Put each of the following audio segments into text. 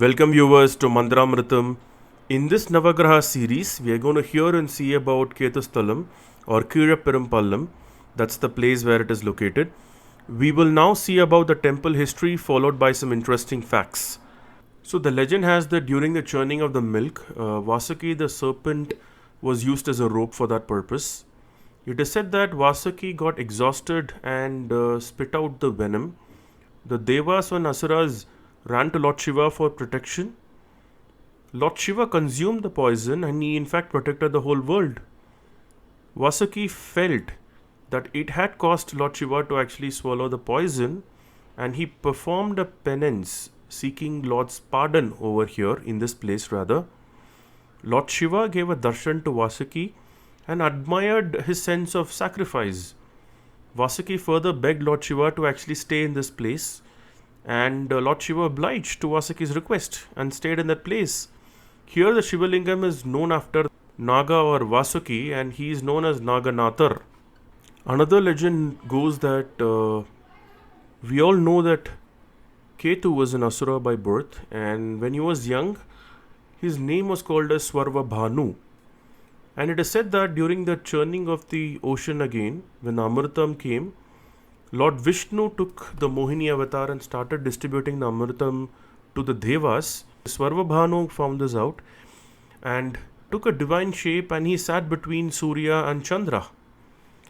Welcome viewers to Mandramritam. In this Navagraha series, we are going to hear and see about Ketusthalam or Kiraperumpallam. That's the place where it is located. We will now see about the temple history followed by some interesting facts. So the legend has that during the churning of the milk, Vasaki the serpent was used as a rope for that purpose. It is said that Vasaki got exhausted and spit out the venom. The Devas and Asuras ran to Lord Shiva for protection. Lord Shiva consumed the poison and he in fact protected the whole world. Vasaki felt that it had cost Lord Shiva to actually swallow the poison and he performed a penance seeking Lord's pardon over here in this place rather. Lord Shiva gave a darshan to Vasaki and admired his sense of sacrifice. Vasaki further begged Lord Shiva to actually stay in this place and Lord Shiva obliged to Vasaki's request and stayed in that place. Here the Shivalingam is known after Naga or Vasuki and he is known as Naganathar. Another legend goes that we all know that Ketu was an Asura by birth and when he was young his name was called as Swarva Bhanu. And it is said that during the churning of the ocean again, when Amritam came, Lord Vishnu took the Mohini avatar and started distributing the Amritam to the Devas. Swarvabhanu found this out and took a divine shape and he sat between Surya and Chandra.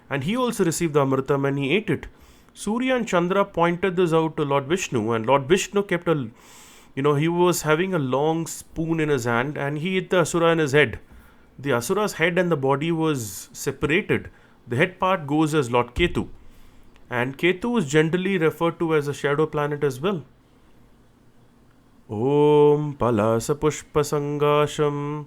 And he also received the Amritam and he ate it. Surya and Chandra pointed this out to Lord Vishnu and Lord Vishnu kept he was having a long spoon in his hand and he hit the Asura in his head. The Asura's head and the body was separated. The head part goes as Lord Ketu. And Ketu is generally referred to as a shadow planet as well. Om Palasa Pushpa Sangasham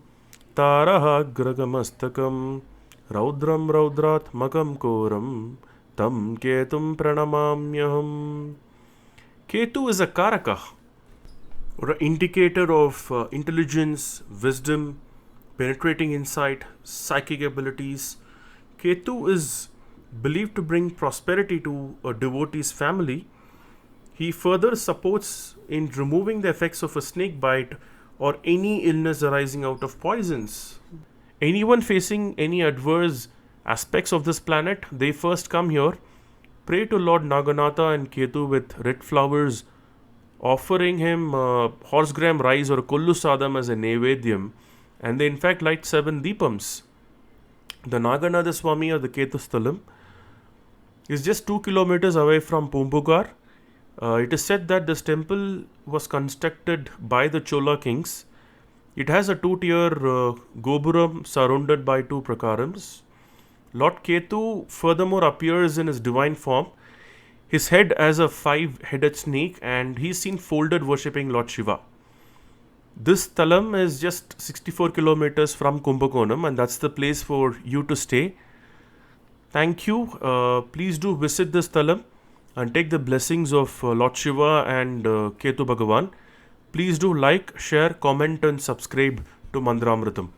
Taraha Gragamastakam Raudram Raudratmakam Koram Tam Ketum Pranamamyaham. Ketu is a Karaka or an indicator of intelligence, wisdom, penetrating insight, psychic abilities. Ketu is believed to bring prosperity to a devotee's family. He further supports in removing the effects of a snake bite or any illness arising out of poisons. Anyone facing any adverse aspects of this planet, they first come here, pray to Lord Naganatha and Ketu with red flowers, offering him horsegram rice or kollu sadam as a nevedyam, and they in fact light 7 deepams. The Naganatha Swami of the Ketusthalam is just 2 kilometers away from Pumbugar. It is said that this temple was constructed by the Chola kings. It has a 2-tier gopuram surrounded by 2 prakarams. Lord Ketu furthermore appears in his divine form. His head as a 5-headed snake and he is seen folded worshipping Lord Shiva. This Thalam is just 64 kilometers from Kumbakonam and that's the place for you to stay. Thank you. Please do visit this Thalam and take the blessings of Lord Shiva and Ketu Bhagavan. Please do like, share, comment and subscribe to Mandramritam.